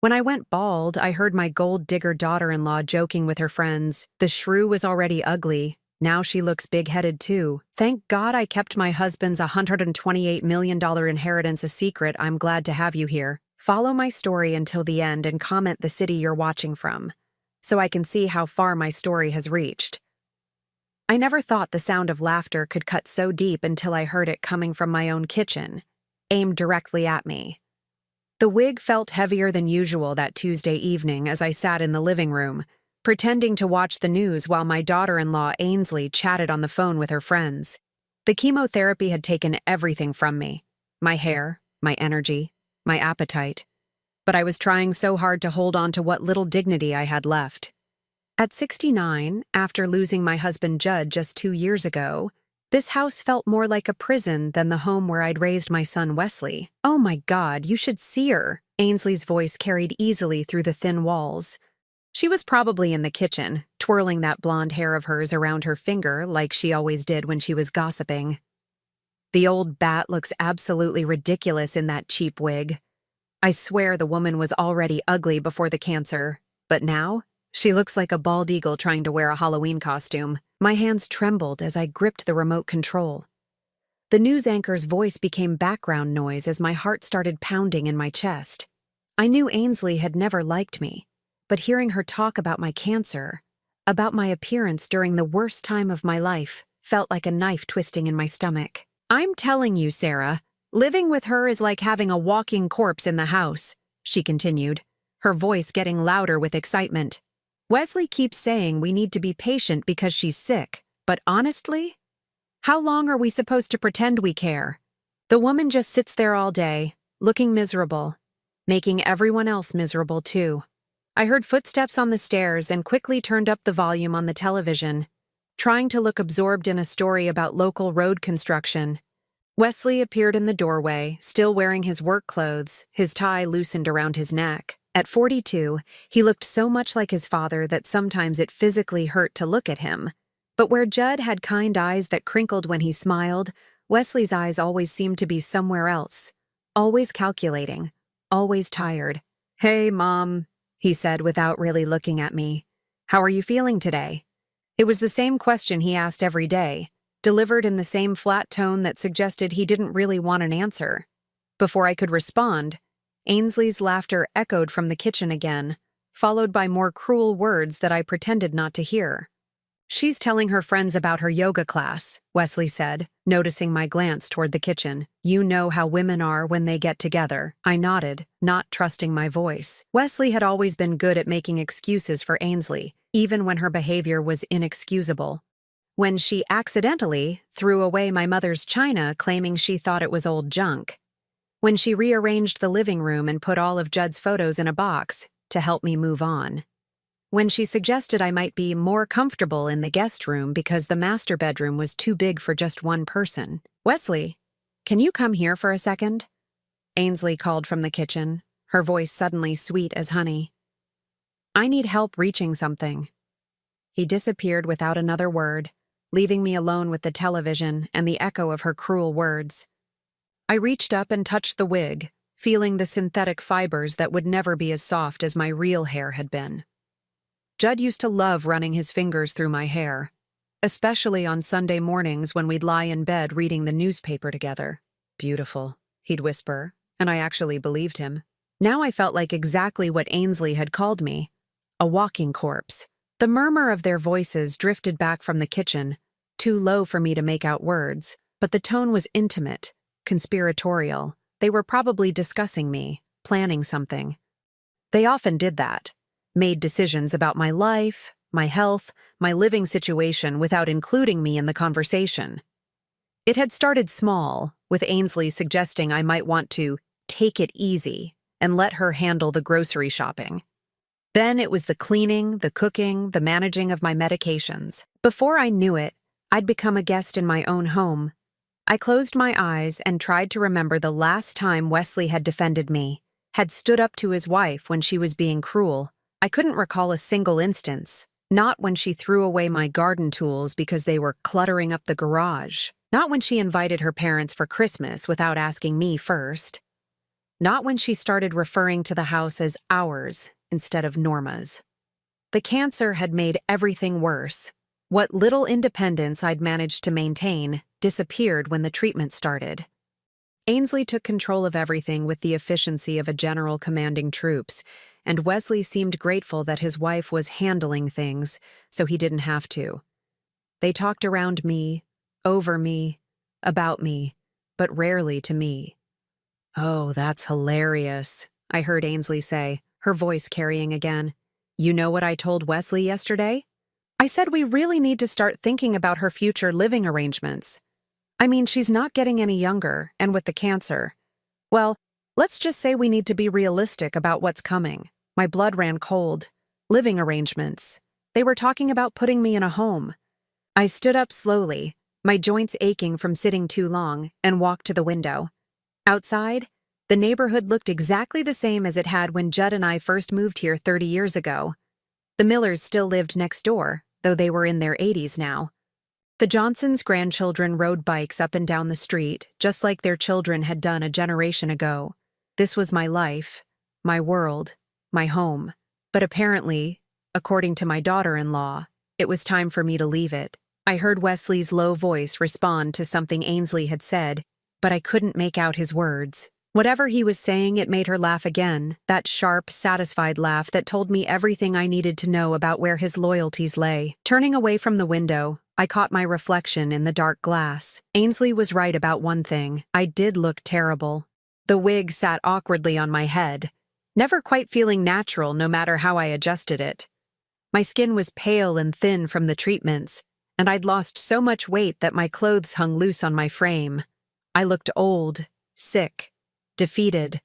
When I went bald, I heard my gold digger daughter-in-law joking with her friends. The shrew was already ugly. Now she looks big-headed too. Thank God I kept my husband's $128 million inheritance a secret. I'm glad to have you here. Follow my story until the end and comment the city you're watching from, so I can see how far my story has reached. I never thought the sound of laughter could cut so deep until I heard it coming from my own kitchen, aimed directly at me. The wig felt heavier than usual that Tuesday evening as I sat in the living room, pretending to watch the news while my daughter-in-law Ainsley chatted on the phone with her friends. The chemotherapy had taken everything from me: my hair, my energy, my appetite. But I was trying so hard to hold on to what little dignity I had left. At 69, after losing my husband Judd just 2 years ago, this house felt more like a prison than the home where I'd raised my son Wesley. Oh my God, you should see her. Ainsley's voice carried easily through the thin walls. She was probably in the kitchen, twirling that blonde hair of hers around her finger like she always did when she was gossiping. The old bat looks absolutely ridiculous in that cheap wig. I swear the woman was already ugly before the cancer, but now she looks like a bald eagle trying to wear a Halloween costume. My hands trembled as I gripped the remote control. The news anchor's voice became background noise as my heart started pounding in my chest. I knew Ainsley had never liked me, but hearing her talk about my cancer, about my appearance during the worst time of my life, felt like a knife twisting in my stomach. I'm telling you, Sarah, living with her is like having a walking corpse in the house, she continued, her voice getting louder with excitement. Wesley keeps saying we need to be patient because she's sick, but honestly, how long are we supposed to pretend we care? The woman just sits there all day, looking miserable, making everyone else miserable too. I heard footsteps on the stairs and quickly turned up the volume on the television, trying to look absorbed in a story about local road construction. Wesley appeared in the doorway, still wearing his work clothes, his tie loosened around his neck. At 42, he looked so much like his father that sometimes it physically hurt to look at him. But where Judd had kind eyes that crinkled when he smiled, Wesley's eyes always seemed to be somewhere else. Always calculating, always tired. "Hey, Mom," he said without really looking at me. "How are you feeling today?" It was the same question he asked every day, delivered in the same flat tone that suggested he didn't really want an answer. Before I could respond, Ainsley's laughter echoed from the kitchen again, followed by more cruel words that I pretended not to hear. "She's telling her friends about her yoga class," Wesley said, noticing my glance toward the kitchen. "You know how women are when they get together." I nodded, not trusting my voice. Wesley had always been good at making excuses for Ainsley, even when her behavior was inexcusable. When she accidentally threw away my mother's china claiming she thought it was old junk. When she rearranged the living room and put all of Judd's photos in a box to help me move on. When she suggested I might be more comfortable in the guest room because the master bedroom was too big for just one person. "Wesley, can you come here for a second?" Ainsley called from the kitchen, her voice suddenly sweet as honey. "I need help reaching something." He disappeared without another word, leaving me alone with the television and the echo of her cruel words. I reached up and touched the wig, feeling the synthetic fibers that would never be as soft as my real hair had been. Judd used to love running his fingers through my hair, especially on Sunday mornings when we'd lie in bed reading the newspaper together. "Beautiful," he'd whisper, and I actually believed him. Now I felt like exactly what Ainsley had called me, a walking corpse. The murmur of their voices drifted back from the kitchen, too low for me to make out words, but the tone was intimate, conspiratorial. They were probably discussing me, planning something. They often did that, made decisions about my life, my health, my living situation without including me in the conversation. It had started small, with Ainsley suggesting I might want to take it easy and let her handle the grocery shopping. Then it was the cleaning, the cooking, the managing of my medications. Before I knew it, I'd become a guest in my own home. I closed my eyes and tried to remember the last time Wesley had defended me, had stood up to his wife when she was being cruel. I couldn't recall a single instance, not when she threw away my garden tools because they were cluttering up the garage, not when she invited her parents for Christmas without asking me first. Not when she started referring to the house as ours instead of Norma's. The cancer had made everything worse. What little independence I'd managed to maintain disappeared when the treatment started. Ainsley took control of everything with the efficiency of a general commanding troops, and Wesley seemed grateful that his wife was handling things so he didn't have to. They talked around me, over me, about me, but rarely to me. "Oh, that's hilarious," I heard Ainsley say, her voice carrying again. "You know what I told Wesley yesterday? I said we really need to start thinking about her future living arrangements. I mean, she's not getting any younger, and with the cancer. Well, let's just say we need to be realistic about what's coming." My blood ran cold. Living arrangements. They were talking about putting me in a home. I stood up slowly, my joints aching from sitting too long, and walked to the window. Outside, the neighborhood looked exactly the same as it had when Judd and I first moved here 30 years ago. The Millers still lived next door, though they were in their 80s now. The Johnsons' grandchildren rode bikes up and down the street, just like their children had done a generation ago. This was my life, my world, my home. But apparently, according to my daughter-in-law, it was time for me to leave it. I heard Wesley's low voice respond to something Ainsley had said, but I couldn't make out his words. Whatever he was saying, it made her laugh again, that sharp, satisfied laugh that told me everything I needed to know about where his loyalties lay. Turning away from the window, I caught my reflection in the dark glass. Ainsley was right about one thing. I did look terrible. The wig sat awkwardly on my head, never quite feeling natural no matter how I adjusted it. My skin was pale and thin from the treatments, and I'd lost so much weight that my clothes hung loose on my frame. I looked old, sick, defeated.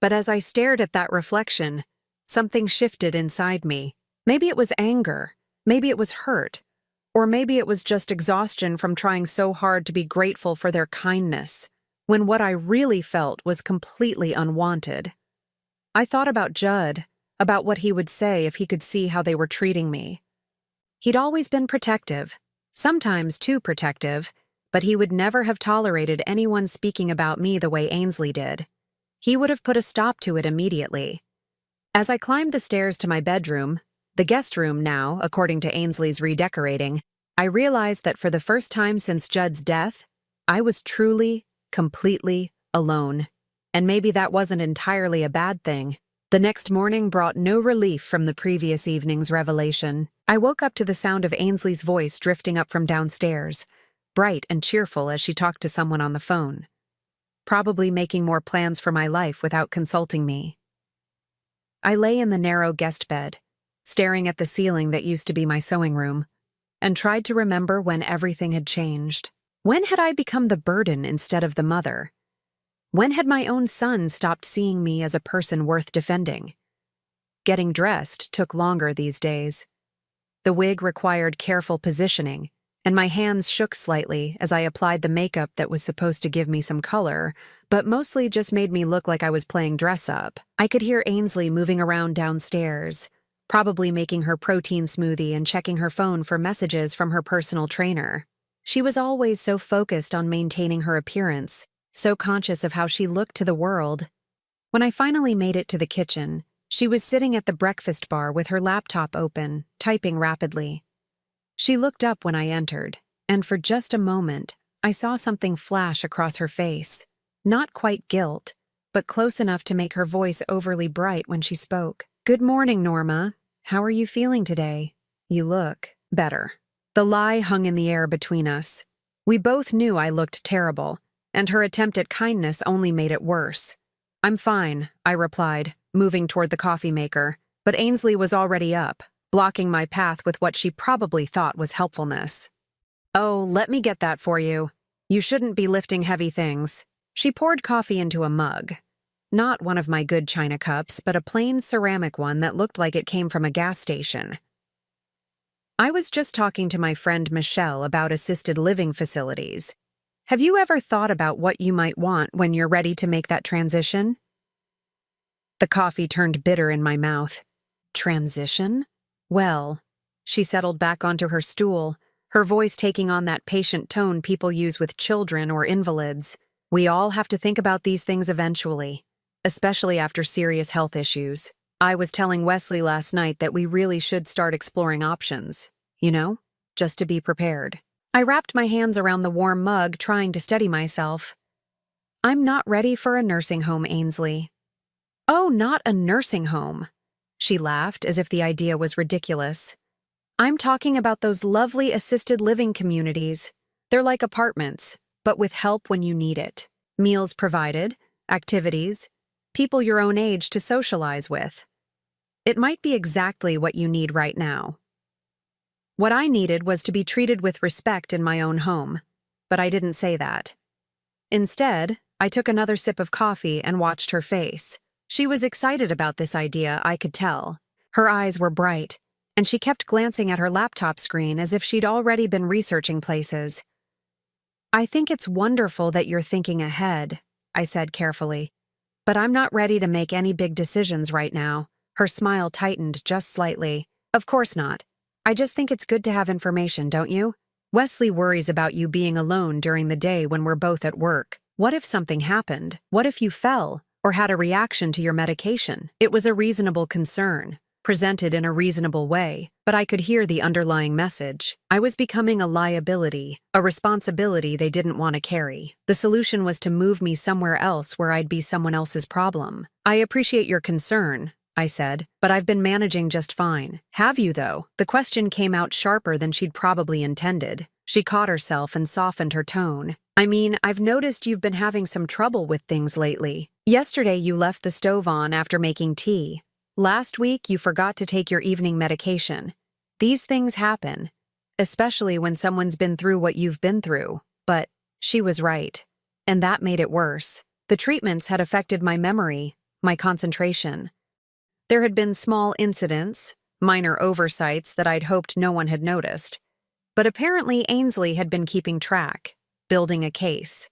But as I stared at that reflection, something shifted inside me. Maybe it was anger, maybe it was hurt, or maybe it was just exhaustion from trying so hard to be grateful for their kindness, when what I really felt was completely unwanted. I thought about Judd, about what he would say if he could see how they were treating me. He'd always been protective, sometimes too protective, but he would never have tolerated anyone speaking about me the way Ainsley did. He would have put a stop to it immediately. As I climbed the stairs to my bedroom, the guest room now, according to Ainsley's redecorating, I realized that for the first time since Judd's death, I was truly, completely alone. And maybe that wasn't entirely a bad thing. The next morning brought no relief from the previous evening's revelation. I woke up to the sound of Ainsley's voice drifting up from downstairs, bright and cheerful as she talked to someone on the phone, probably making more plans for my life without consulting me. I lay in the narrow guest bed, staring at the ceiling that used to be my sewing room, and tried to remember when everything had changed. When had I become the burden instead of the mother? When had my own son stopped seeing me as a person worth defending? Getting dressed took longer these days. The wig required careful positioning, and my hands shook slightly as I applied the makeup that was supposed to give me some color, but mostly just made me look like I was playing dress-up. I could hear Ainsley moving around downstairs, probably making her protein smoothie and checking her phone for messages from her personal trainer. She was always so focused on maintaining her appearance, so conscious of how she looked to the world. When I finally made it to the kitchen, she was sitting at the breakfast bar with her laptop open, typing rapidly. She looked up when I entered, and for just a moment, I saw something flash across her face. Not quite guilt, but close enough to make her voice overly bright when she spoke. "Good morning, Norma. How are you feeling today? You look better." The lie hung in the air between us. We both knew I looked terrible, and her attempt at kindness only made it worse. "I'm fine," I replied, moving toward the coffee maker, but Ainsley was already up, blocking my path with what she probably thought was helpfulness. "Oh, let me get that for you. You shouldn't be lifting heavy things." She poured coffee into a mug. Not one of my good china cups, but a plain ceramic one that looked like it came from a gas station. "I was just talking to my friend Michelle about assisted living facilities. Have you ever thought about what you might want when you're ready to make that transition?" The coffee turned bitter in my mouth. Transition? Well, she settled back onto her stool, her voice taking on that patient tone people use with children or invalids. "We all have to think about these things eventually. especially after serious health issues. I was telling Wesley last night that we really should start exploring options, just to be prepared. I wrapped my hands around the warm mug, trying to steady myself. I'm not ready for a nursing home, Ainsley. Oh, not a nursing home. She laughed as if the idea was ridiculous. I'm talking about those lovely assisted living communities. They're like apartments, but with help when you need it. Meals provided, activities, people your own age to socialize with. It might be exactly what you need right now. What I needed was to be treated with respect in my own home, but I didn't say that. Instead, I took another sip of coffee and watched her face. She was excited about this idea, I could tell. Her eyes were bright, and she kept glancing at her laptop screen as if she'd already been researching places. I think it's wonderful that you're thinking ahead, I said carefully. But I'm not ready to make any big decisions right now. Her smile tightened just slightly. Of course not. I just think it's good to have information, don't you? Wesley worries about you being alone during the day when we're both at work. What if something happened? What if you fell or had a reaction to your medication? It was a reasonable concern, presented in a reasonable way, but I could hear the underlying message. I was becoming a liability, a responsibility they didn't want to carry. The solution was to move me somewhere else where I'd be someone else's problem. I appreciate your concern, I said, but I've been managing just fine. Have you, though? The question came out sharper than she'd probably intended. She caught herself and softened her tone. I mean, I've noticed you've been having some trouble with things lately. Yesterday you left the stove on after making tea. Last week you forgot to take your evening medication. These things happen, especially when someone's been through what you've been through. But she was right, and that made it worse. The treatments had affected my memory, my concentration. There had been small incidents, minor oversights that I'd hoped no one had noticed. But apparently Ainsley had been keeping track, building a case.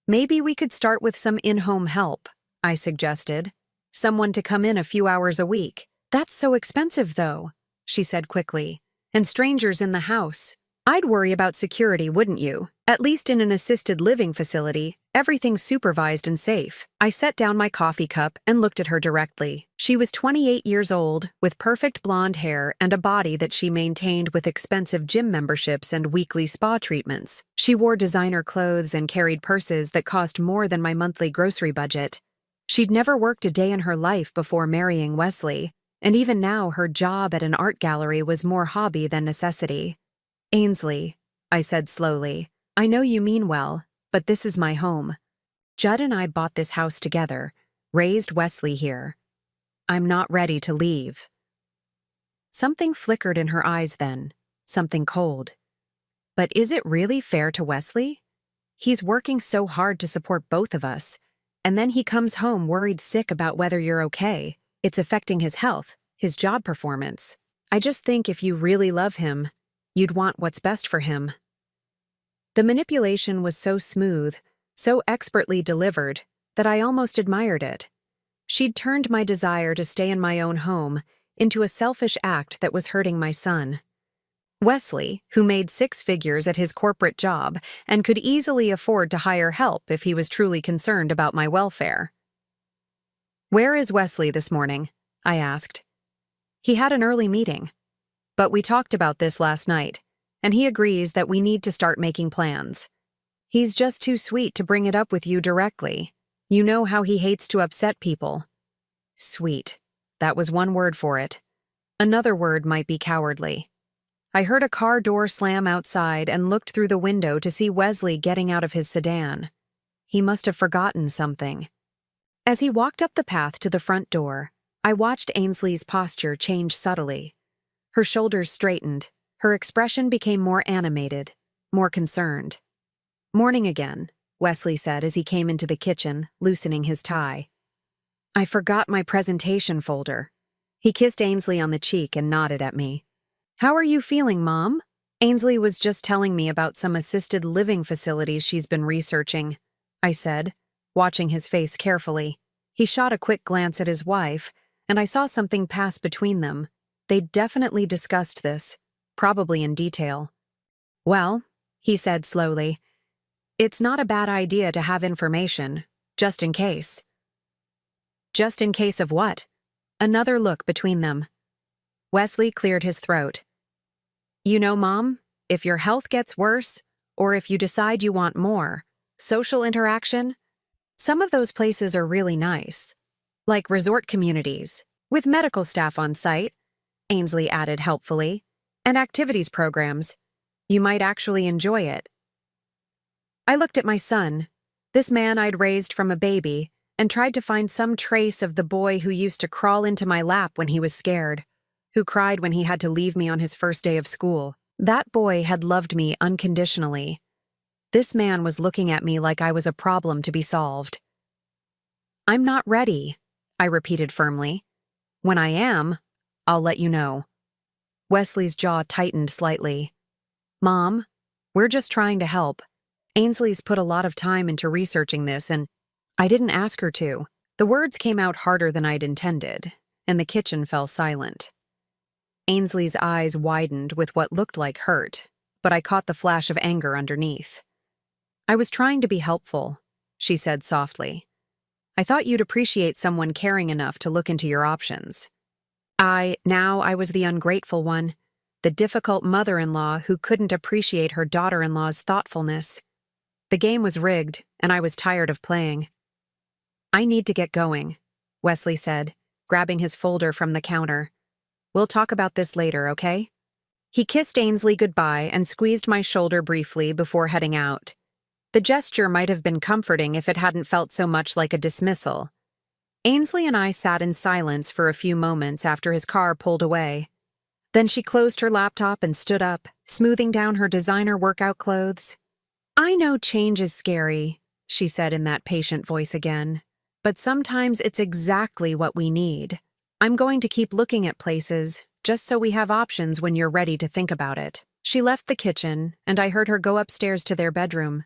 Maybe we could start with some in-home help, I suggested. Someone to come in a few hours a week. That's so expensive, though, she said quickly. And strangers in the house. I'd worry about security, wouldn't you? At least in an assisted living facility, everything's supervised and safe. I set down my coffee cup and looked at her directly. She was 28 years old, with perfect blonde hair and a body that she maintained with expensive gym memberships and weekly spa treatments. She wore designer clothes and carried purses that cost more than my monthly grocery budget. She'd never worked a day in her life before marrying Wesley, and even now her job at an art gallery was more hobby than necessity. Ainsley, I said slowly, I know you mean well, but this is my home. Judd and I bought this house together, raised Wesley here. I'm not ready to leave. Something flickered in her eyes then, something cold. But is it really fair to Wesley? He's working so hard to support both of us, and then he comes home worried sick about whether you're okay. It's affecting his health, his job performance. I just think if you really love him, you'd want what's best for him. The manipulation was so smooth, so expertly delivered, that I almost admired it. She'd turned my desire to stay in my own home into a selfish act that was hurting my son. Wesley, who made 6 figures at his corporate job and could easily afford to hire help if he was truly concerned about my welfare. Where is Wesley this morning? I asked. He had an early meeting. But we talked about this last night, and he agrees that we need to start making plans. He's just too sweet to bring it up with you directly. You know how he hates to upset people. Sweet. That was one word for it. Another word might be cowardly. I heard a car door slam outside and looked through the window to see Wesley getting out of his sedan. He must have forgotten something. As he walked up the path to the front door, I watched Ainsley's posture change subtly. Her shoulders straightened, her expression became more animated, more concerned. Morning again, Wesley said as he came into the kitchen, loosening his tie. I forgot my presentation folder. He kissed Ainsley on the cheek and nodded at me. How are you feeling, Mom? Ainsley was just telling me about some assisted living facilities she's been researching, I said, watching his face carefully. He shot a quick glance at his wife, and I saw something pass between them. They'd definitely discussed this, probably in detail. Well, he said slowly, it's not a bad idea to have information, just in case. Just in case of what? Another look between them. Wesley cleared his throat. You know, Mom, if your health gets worse, or if you decide you want more social interaction, some of those places are really nice. Like resort communities, with medical staff on site, Ainsley added helpfully, and activities programs. You might actually enjoy it. I looked at my son, this man I'd raised from a baby, and tried to find some trace of the boy who used to crawl into my lap when he was scared, who cried when he had to leave me on his first day of school. That boy had loved me unconditionally. This man was looking at me like I was a problem to be solved. I'm not ready, I repeated firmly. When I am, I'll let you know. Wesley's jaw tightened slightly. Mom, we're just trying to help. Ainsley's put a lot of time into researching this, and I didn't ask her to. The words came out harder than I'd intended, and the kitchen fell silent. Ainsley's eyes widened with what looked like hurt, but I caught the flash of anger underneath. I was trying to be helpful, she said softly. I thought you'd appreciate someone caring enough to look into your options. I was the ungrateful one, the difficult mother-in-law who couldn't appreciate her daughter-in-law's thoughtfulness. The game was rigged, and I was tired of playing. I need to get going, Wesley said, grabbing his folder from the counter. We'll talk about this later, okay? He kissed Ainsley goodbye and squeezed my shoulder briefly before heading out. The gesture might have been comforting if it hadn't felt so much like a dismissal. Ainsley and I sat in silence for a few moments after his car pulled away. Then she closed her laptop and stood up, smoothing down her designer workout clothes. I know change is scary, she said in that patient voice again, but sometimes it's exactly what we need. I'm going to keep looking at places, just so we have options when you're ready to think about it. She left the kitchen, and I heard her go upstairs to their bedroom.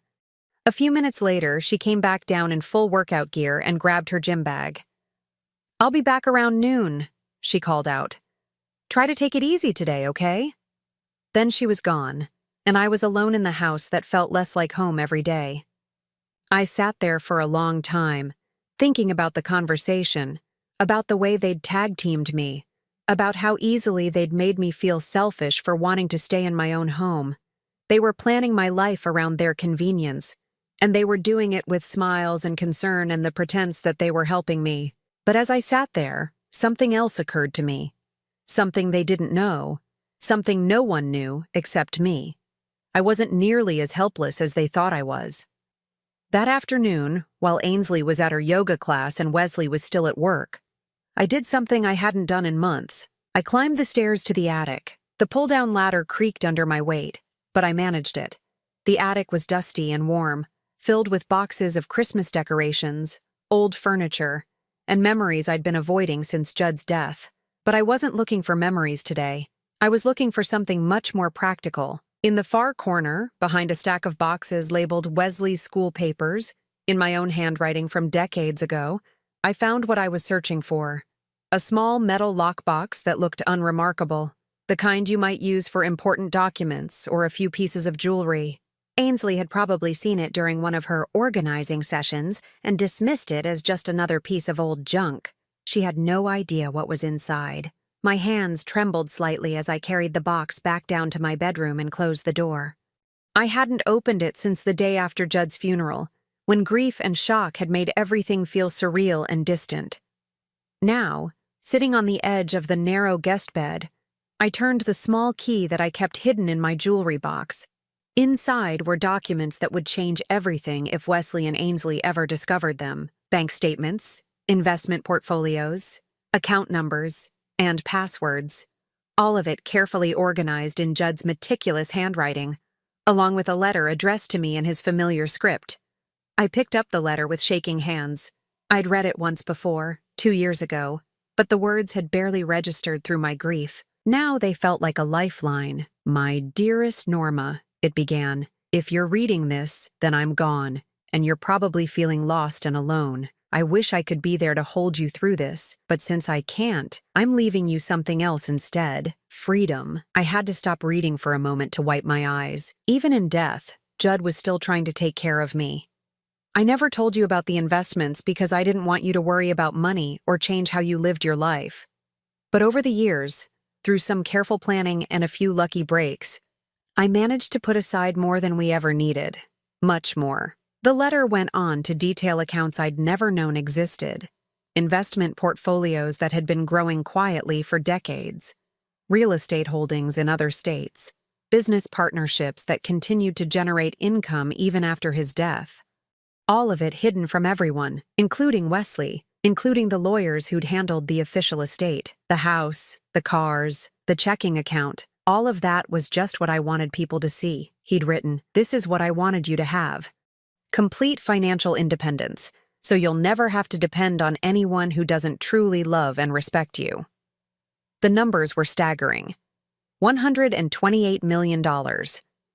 A few minutes later, she came back down in full workout gear and grabbed her gym bag. I'll be back around noon, she called out. Try to take it easy today, okay? Then she was gone, and I was alone in the house that felt less like home every day. I sat there for a long time, thinking about the conversation, about the way they'd tag-teamed me, about how easily they'd made me feel selfish for wanting to stay in my own home. They were planning my life around their convenience, and they were doing it with smiles and concern and the pretense that they were helping me. But as I sat there, something else occurred to me. Something they didn't know, something no one knew except me. I wasn't nearly as helpless as they thought I was. That afternoon, while Ainsley was at her yoga class and Wesley was still at work, I did something I hadn't done in months. I climbed the stairs to the attic. The pull-down ladder creaked under my weight, but I managed it. The attic was dusty and warm, filled with boxes of Christmas decorations, old furniture, and memories I'd been avoiding since Judd's death. But I wasn't looking for memories today. I was looking for something much more practical. In the far corner, behind a stack of boxes labeled Wesley's school papers, in my own handwriting from decades ago, I found what I was searching for. A small metal lockbox that looked unremarkable, the kind you might use for important documents or a few pieces of jewelry. Ainsley had probably seen it during one of her organizing sessions and dismissed it as just another piece of old junk. She had no idea what was inside. My hands trembled slightly as I carried the box back down to my bedroom and closed the door. I hadn't opened it since the day after Judd's funeral, when grief and shock had made everything feel surreal and distant. Now, sitting on the edge of the narrow guest bed, I turned the small key that I kept hidden in my jewelry box. Inside were documents that would change everything if Wesley and Ainsley ever discovered them. Bank statements, investment portfolios, account numbers, and passwords. All of it carefully organized in Judd's meticulous handwriting, along with a letter addressed to me in his familiar script. I picked up the letter with shaking hands. I'd read it once before, 2 years ago, but the words had barely registered through my grief. Now they felt like a lifeline. My dearest Norma, it began. If you're reading this, then I'm gone, and you're probably feeling lost and alone. I wish I could be there to hold you through this, but since I can't, I'm leaving you something else instead. Freedom. I had to stop reading for a moment to wipe my eyes. Even in death, Judd was still trying to take care of me. I never told you about the investments because I didn't want you to worry about money or change how you lived your life. But over the years, through some careful planning and a few lucky breaks, I managed to put aside more than we ever needed. Much more. The letter went on to detail accounts I'd never known existed, investment portfolios that had been growing quietly for decades, real estate holdings in other states, business partnerships that continued to generate income even after his death. All of it hidden from everyone, including Wesley, including the lawyers who'd handled the official estate, the house, the cars, the checking account. All of that was just what I wanted people to see, he'd written. This is what I wanted you to have. Complete financial independence, so you'll never have to depend on anyone who doesn't truly love and respect you. The numbers were staggering. $128 million,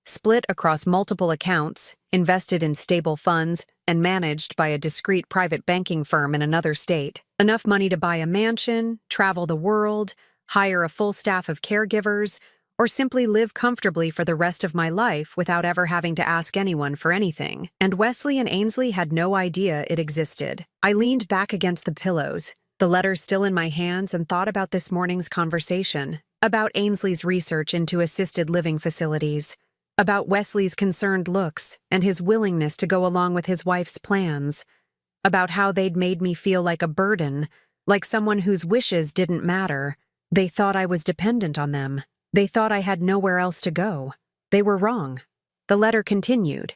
split across multiple accounts, invested in stable funds, and managed by a discreet private banking firm in another state. Enough money to buy a mansion, travel the world, hire a full staff of caregivers, or simply live comfortably for the rest of my life without ever having to ask anyone for anything. And Wesley and Ainsley had no idea it existed. I leaned back against the pillows, the letter still in my hands, and thought about this morning's conversation, about Ainsley's research into assisted living facilities, about Wesley's concerned looks and his willingness to go along with his wife's plans, about how they'd made me feel like a burden, like someone whose wishes didn't matter. They thought I was dependent on them. They thought I had nowhere else to go. They were wrong. The letter continued.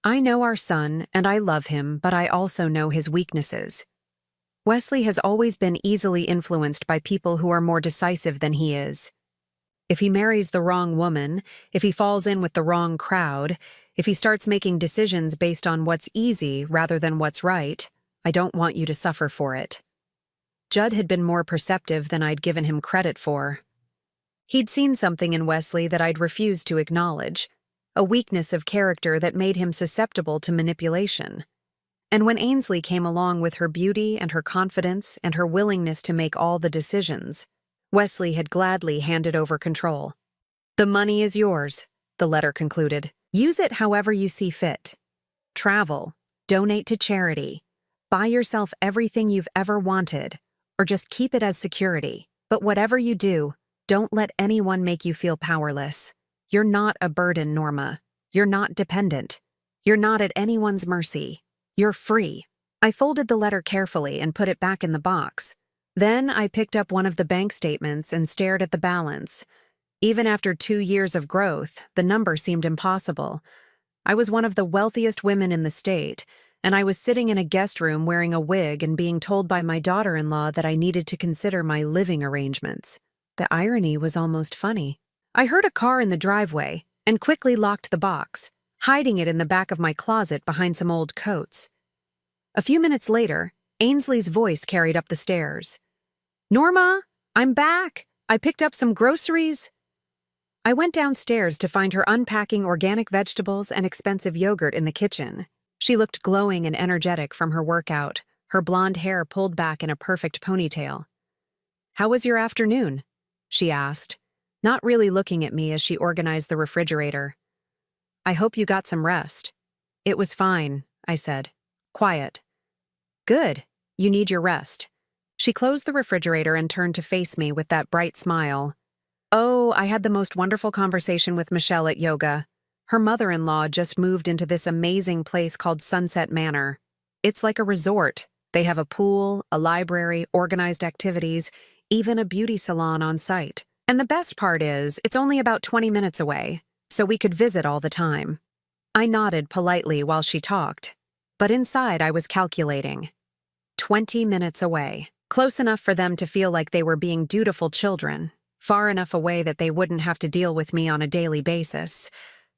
I know our son, and I love him, but I also know his weaknesses. Wesley has always been easily influenced by people who are more decisive than he is. If he marries the wrong woman, if he falls in with the wrong crowd, if he starts making decisions based on what's easy rather than what's right, I don't want you to suffer for it. Judd had been more perceptive than I'd given him credit for. He'd seen something in Wesley that I'd refused to acknowledge, a weakness of character that made him susceptible to manipulation. And when Ainsley came along with her beauty and her confidence and her willingness to make all the decisions, Wesley had gladly handed over control. The money is yours, the letter concluded. Use it however you see fit. Travel, donate to charity, buy yourself everything you've ever wanted, or just keep it as security. But whatever you do, don't let anyone make you feel powerless. You're not a burden, Norma. You're not dependent. You're not at anyone's mercy. You're free. I folded the letter carefully and put it back in the box. Then I picked up one of the bank statements and stared at the balance. Even after 2 years of growth, the number seemed impossible. I was one of the wealthiest women in the state, and I was sitting in a guest room wearing a wig and being told by my daughter-in-law that I needed to consider my living arrangements. The irony was almost funny. I heard a car in the driveway and quickly locked the box, hiding it in the back of my closet behind some old coats. A few minutes later, Ainsley's voice carried up the stairs. Norma, I'm back. I picked up some groceries. I went downstairs to find her unpacking organic vegetables and expensive yogurt in the kitchen. She looked glowing and energetic from her workout, her blonde hair pulled back in a perfect ponytail. How was your afternoon? She asked, not really looking at me as she organized the refrigerator. I hope you got some rest. It was fine, I said. Quiet. Good. You need your rest. She closed the refrigerator and turned to face me with that bright smile. Oh, I had the most wonderful conversation with Michelle at yoga. Her mother-in-law just moved into this amazing place called Sunset Manor. It's like a resort. They have a pool, a library, organized activities, even a beauty salon on site. And the best part is, it's only about 20 minutes away, so we could visit all the time. I nodded politely while she talked, but inside I was calculating. 20 minutes away. Close enough for them to feel like they were being dutiful children, far enough away that they wouldn't have to deal with me on a daily basis.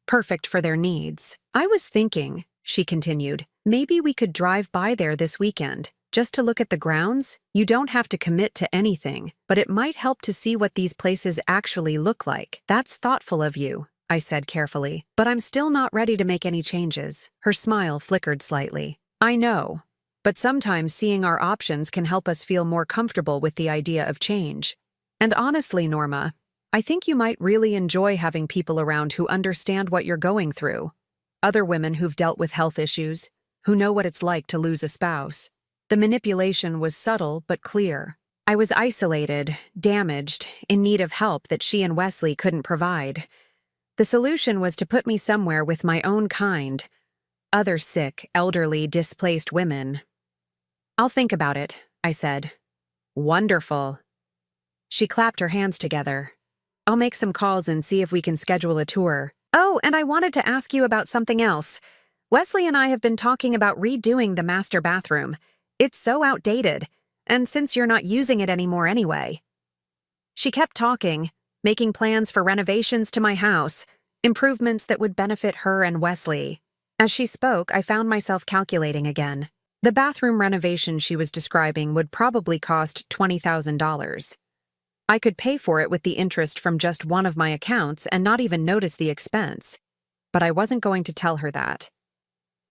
Perfect for their needs. I was thinking, she continued, maybe we could drive by there this weekend. Just to look at the grounds, you don't have to commit to anything, but it might help to see what these places actually look like. That's thoughtful of you, I said carefully, but I'm still not ready to make any changes. Her smile flickered slightly. I know, but sometimes seeing our options can help us feel more comfortable with the idea of change. And honestly, Norma, I think you might really enjoy having people around who understand what you're going through. Other women who've dealt with health issues, who know what it's like to lose a spouse. The manipulation was subtle but clear. I was isolated, damaged, in need of help that she and Wesley couldn't provide. The solution was to put me somewhere with my own kind, other sick, elderly, displaced women. "I'll think about it," I said. "Wonderful." She clapped her hands together. "I'll make some calls and see if we can schedule a tour. Oh, and I wanted to ask you about something else. Wesley and I have been talking about redoing the master bathroom. It's so outdated, and since you're not using it anymore anyway." She kept talking, making plans for renovations to my house, improvements that would benefit her and Wesley. As she spoke, I found myself calculating again. The bathroom renovation she was describing would probably cost $20,000. I could pay for it with the interest from just one of my accounts and not even notice the expense. But I wasn't going to tell her that.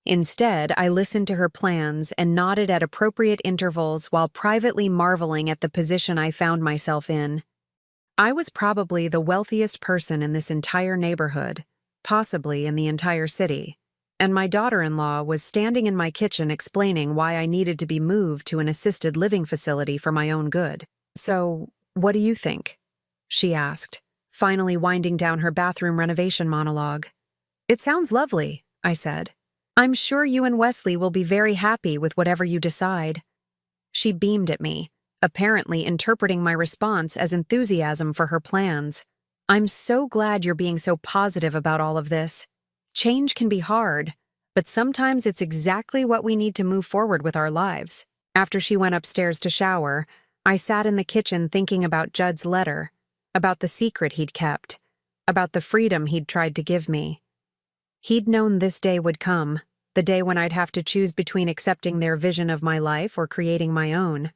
Instead, I listened to her plans and nodded at appropriate intervals while privately marveling at the position I found myself in. I was probably the wealthiest person in this entire neighborhood, possibly in the entire city, and my daughter-in-law was standing in my kitchen explaining why I needed to be moved to an assisted living facility for my own good. "So, what do you think?" she asked, finally winding down her bathroom renovation monologue. "It sounds lovely," I said. "I'm sure you and Wesley will be very happy with whatever you decide." She beamed at me, apparently interpreting my response as enthusiasm for her plans. "I'm so glad you're being so positive about all of this. Change can be hard, but sometimes it's exactly what we need to move forward with our lives." After she went upstairs to shower, I sat in the kitchen thinking about Judd's letter, about the secret he'd kept, about the freedom he'd tried to give me. He'd known this day would come, the day when I'd have to choose between accepting their vision of my life or creating my own.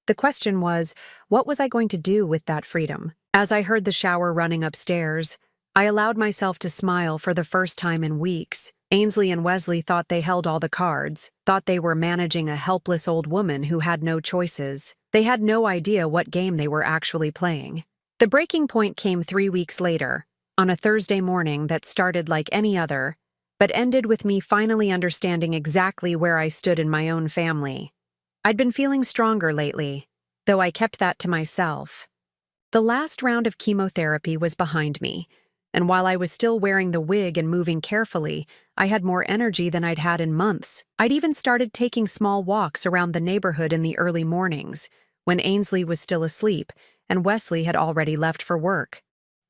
The question was, what was I going to do with that freedom? As I heard the shower running upstairs, I allowed myself to smile for the first time in weeks. Ainsley and Wesley thought they held all the cards, thought they were managing a helpless old woman who had no choices. They had no idea what game they were actually playing. The breaking point came 3 weeks later, on a Thursday morning that started like any other, but ended with me finally understanding exactly where I stood in my own family. I'd been feeling stronger lately, though I kept that to myself. The last round of chemotherapy was behind me, and while I was still wearing the wig and moving carefully, I had more energy than I'd had in months. I'd even started taking small walks around the neighborhood in the early mornings, when Ainsley was still asleep and Wesley had already left for work.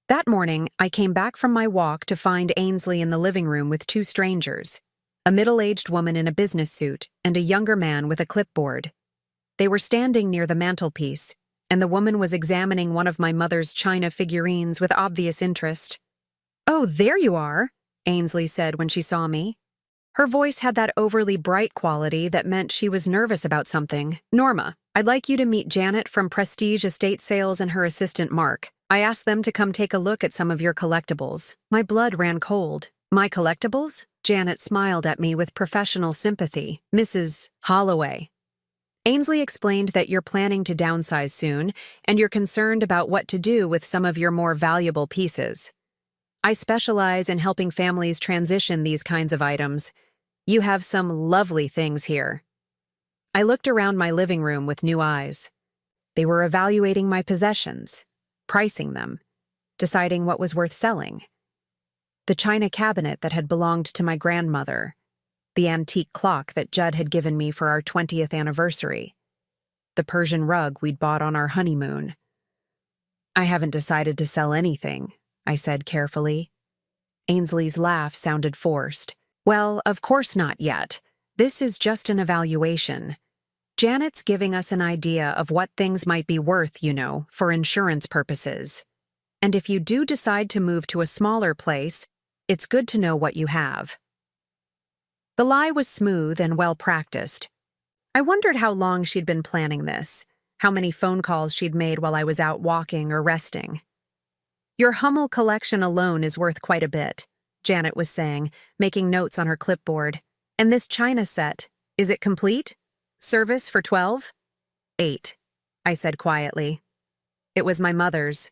That morning, I came back from my walk to find Ainsley in the living room with 2 strangers, a middle-aged woman in a business suit and a younger man with a clipboard. They were standing near the mantelpiece, and the woman was examining one of my mother's china figurines with obvious interest. "Oh, there you are," Ainsley said when she saw me. Her voice had that overly bright quality that meant she was nervous about something. "Norma, I'd like you to meet Janet from Prestige Estate Sales and her assistant Mark. I asked them to come take a look at some of your collectibles." My blood ran cold. "My collectibles?" Janet smiled at me with professional sympathy. "Mrs. Holloway." Ainsley explained that you're planning to downsize soon, and you're concerned about what to do with some of your more valuable pieces. I specialize in helping families transition these kinds of items. You have some lovely things here. I looked around my living room with new eyes. They were evaluating my possessions, pricing them, deciding what was worth selling. The china cabinet that had belonged to my grandmother, the antique clock that Judd had given me for our 20th anniversary, the Persian rug we'd bought on our honeymoon. "I haven't decided to sell anything," I said carefully. Ainsley's laugh sounded forced. "Well, of course not yet. This is just an evaluation. Janet's giving us an idea of what things might be worth, for insurance purposes. And if you do decide to move to a smaller place, it's good to know what you have." The lie was smooth and well-practiced. I wondered how long she'd been planning this, how many phone calls she'd made while I was out walking or resting. "Your Hummel collection alone is worth quite a bit," Janet was saying, making notes on her clipboard. "And this china set, is it complete? Service for 12? 8, I said quietly. It was my mother's.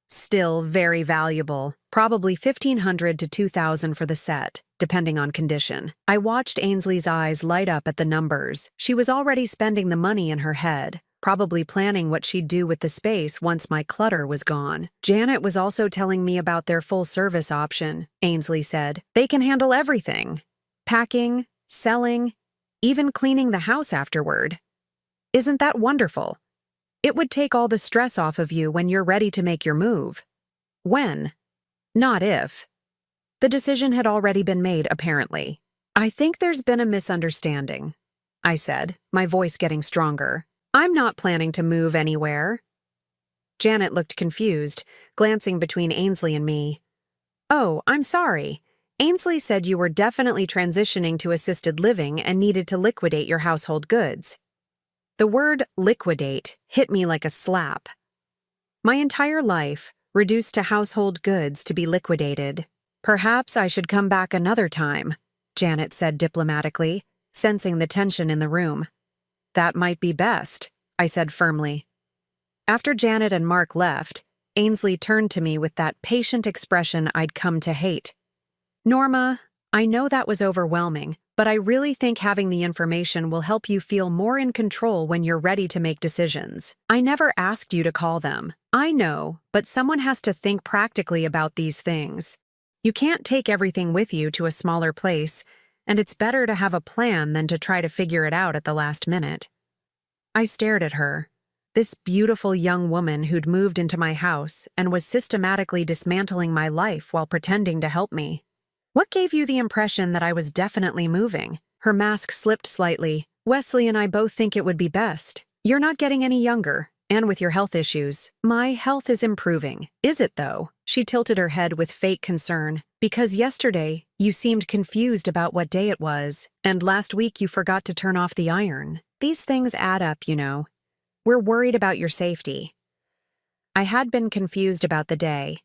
Still very valuable, probably $1,500 to $2,000 for the set. depending on condition. I watched Ainsley's eyes light up at the numbers. She was already spending the money in her head, probably planning what she'd do with the space once my clutter was gone. Janet was also telling me about their full-service option, Ainsley said. They can handle everything. Packing, selling, even cleaning the house afterward. Isn't that wonderful? It would take all the stress off of you when you're ready to make your move. When? Not if. The decision had already been made, apparently. I think there's been a misunderstanding, I said, my voice getting stronger. I'm not planning to move anywhere. Janet looked confused, glancing between Ainsley and me. Oh, I'm sorry. Ainsley said you were definitely transitioning to assisted living and needed to liquidate your household goods. The word liquidate hit me like a slap. My entire life reduced to household goods to be liquidated. Perhaps I should come back another time, Janet said diplomatically, sensing the tension in the room. That might be best, I said firmly. After Janet and Mark left, Ainsley turned to me with that patient expression I'd come to hate. Norma, I know that was overwhelming, but I really think having the information will help you feel more in control when you're ready to make decisions. I never asked you to call them. I know, but someone has to think practically about these things. You can't take everything with you to a smaller place, and it's better to have a plan than to try to figure it out at the last minute. I stared at her, this beautiful young woman who'd moved into my house and was systematically dismantling my life while pretending to help me. What gave you the impression that I was definitely moving? Her mask slipped slightly. Wesley and I both think it would be best. You're not getting any younger, and with your health issues. My health is improving. Is it, though? She tilted her head with fake concern. Because yesterday, you seemed confused about what day it was, and last week you forgot to turn off the iron. These things add up, you know. We're worried about your safety. I had been confused about the day.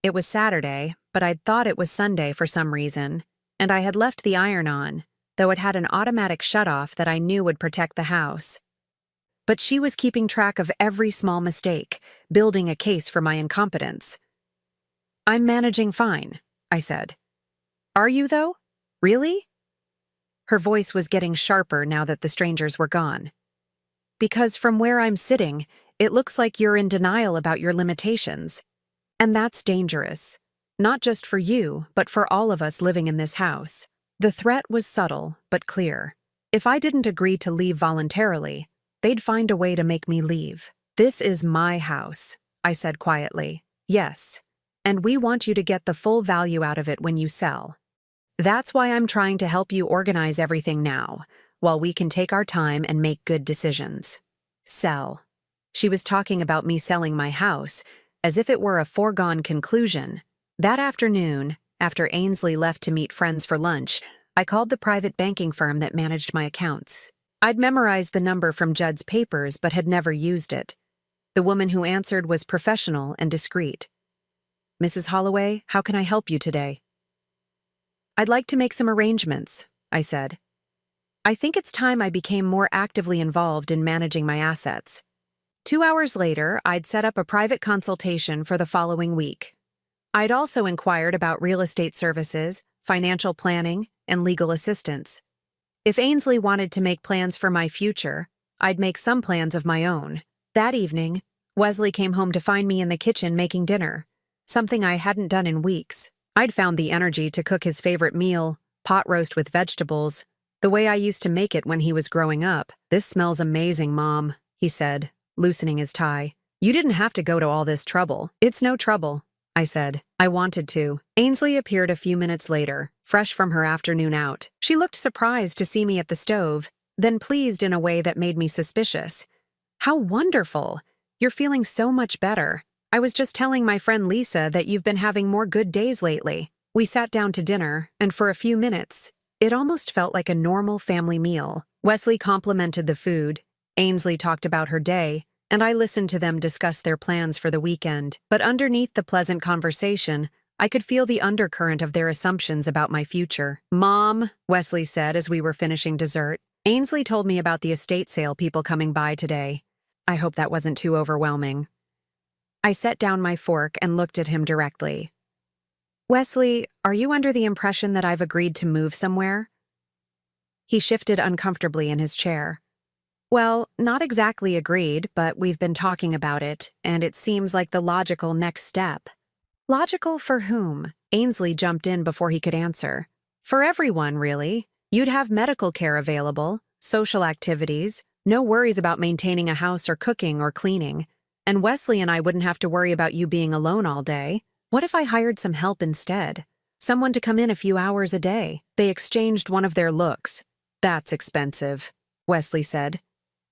It was Saturday, but I'd thought it was Sunday for some reason, and I had left the iron on, though it had an automatic shutoff that I knew would protect the house. But she was keeping track of every small mistake, building a case for my incompetence. I'm managing fine, I said. Are you, though? Really? Her voice was getting sharper now that the strangers were gone. Because from where I'm sitting, it looks like you're in denial about your limitations. And that's dangerous. Not just for you, but for all of us living in this house. The threat was subtle, but clear. If I didn't agree to leave voluntarily, they'd find a way to make me leave. This is my house, I said quietly. Yes. And we want you to get the full value out of it when you sell. That's why I'm trying to help you organize everything now, while we can take our time and make good decisions. Sell. She was talking about me selling my house, as if it were a foregone conclusion. That afternoon, after Ainsley left to meet friends for lunch, I called the private banking firm that managed my accounts. I'd memorized the number from Judd's papers but had never used it. The woman who answered was professional and discreet. Mrs. Holloway, how can I help you today? I'd like to make some arrangements, I said. I think it's time I became more actively involved in managing my assets. 2 hours later, I'd set up a private consultation for the following week. I'd also inquired about real estate services, financial planning, and legal assistance. If Ainsley wanted to make plans for my future, I'd make some plans of my own. That evening, Wesley came home to find me in the kitchen making dinner, something I hadn't done in weeks. I'd found the energy to cook his favorite meal, pot roast with vegetables, the way I used to make it when he was growing up. This smells amazing, Mom, he said, loosening his tie. You didn't have to go to all this trouble. It's no trouble, I said. I wanted to. Ainsley appeared a few minutes later, fresh from her afternoon out. She looked surprised to see me at the stove, then pleased in a way that made me suspicious. How wonderful! You're feeling so much better. I was just telling my friend Lisa that you've been having more good days lately. We sat down to dinner, and for a few minutes, it almost felt like a normal family meal. Wesley complimented the food, Ainsley talked about her day, and I listened to them discuss their plans for the weekend. But underneath the pleasant conversation, I could feel the undercurrent of their assumptions about my future. Mom, Wesley said as we were finishing dessert, Ainsley told me about the estate sale people coming by today. I hope that wasn't too overwhelming. I set down my fork and looked at him directly. Wesley, are you under the impression that I've agreed to move somewhere? He shifted uncomfortably in his chair. Well, not exactly agreed, but we've been talking about it, and it seems like the logical next step. Logical for whom? Ainsley jumped in before he could answer. For everyone, really. You'd have medical care available, social activities, no worries about maintaining a house or cooking or cleaning. And Wesley and I wouldn't have to worry about you being alone all day. What if I hired some help instead? Someone to come in a few hours a day. They exchanged one of their looks. That's expensive, Wesley said.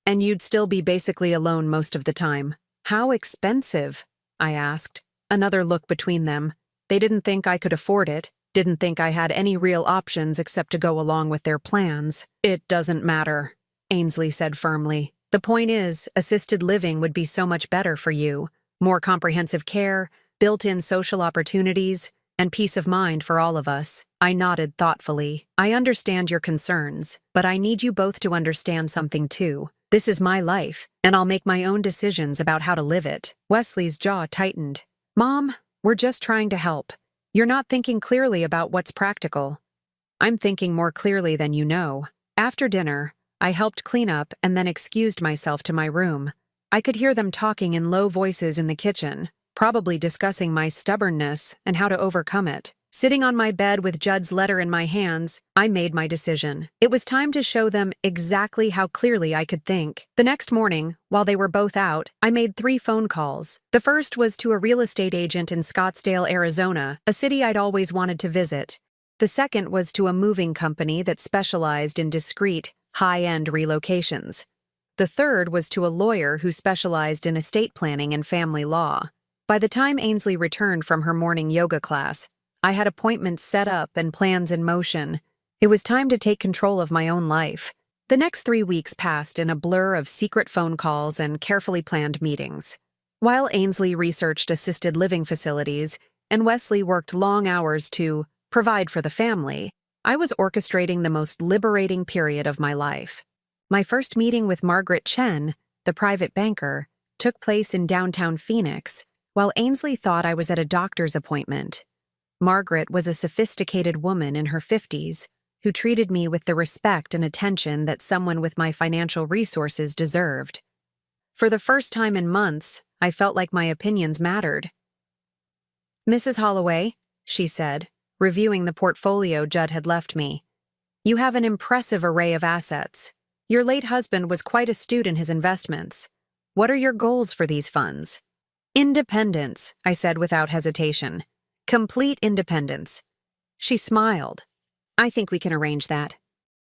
And you'd still be basically alone most of the time. How expensive? I asked. Another look between them. They didn't think I could afford it, didn't think I had any real options except to go along with their plans. It doesn't matter, Ainsley said firmly. The point is, assisted living would be so much better for you. More comprehensive care, built-in social opportunities, and peace of mind for all of us. I nodded thoughtfully. I understand your concerns, but I need you both to understand something too. This is my life, and I'll make my own decisions about how to live it. Wesley's jaw tightened. Mom, we're just trying to help. You're not thinking clearly about what's practical. I'm thinking more clearly than you know. After dinner, I helped clean up and then excused myself to my room. I could hear them talking in low voices in the kitchen, probably discussing my stubbornness and how to overcome it. Sitting on my bed with Judd's letter in my hands, I made my decision. It was time to show them exactly how clearly I could think. The next morning, while they were both out, I made 3 phone calls. The first was to a real estate agent in Scottsdale, Arizona, a city I'd always wanted to visit. The second was to a moving company that specialized in discreet, high-end relocations. The third was to a lawyer who specialized in estate planning and family law. By the time Ainsley returned from her morning yoga class, I had appointments set up and plans in motion. It was time to take control of my own life. The next 3 weeks passed in a blur of secret phone calls and carefully planned meetings. While Ainsley researched assisted living facilities and Wesley worked long hours to provide for the family, I was orchestrating the most liberating period of my life. My first meeting with Margaret Chen, the private banker, took place in downtown Phoenix, while Ainsley thought I was at a doctor's appointment. Margaret was a sophisticated woman in her 50s who treated me with the respect and attention that someone with my financial resources deserved. For the first time in months, I felt like my opinions mattered. Mrs. Holloway, she said, reviewing the portfolio Judd had left me, you have an impressive array of assets. Your late husband was quite astute in his investments. What are your goals for these funds? Independence, I said without hesitation. Complete independence. She smiled. I think we can arrange that.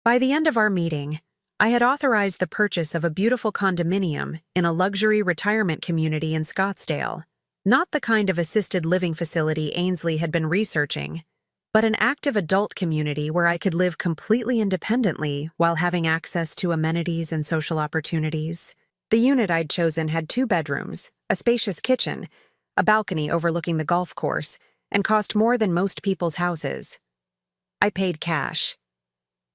By the end of our meeting, I had authorized the purchase of a beautiful condominium in a luxury retirement community in Scottsdale. Not the kind of assisted living facility Ainsley had been researching, but an active adult community where I could live completely independently while having access to amenities and social opportunities. The unit I'd chosen had 2 bedrooms, a spacious kitchen, a balcony overlooking the golf course, and cost more than most people's houses. I paid cash.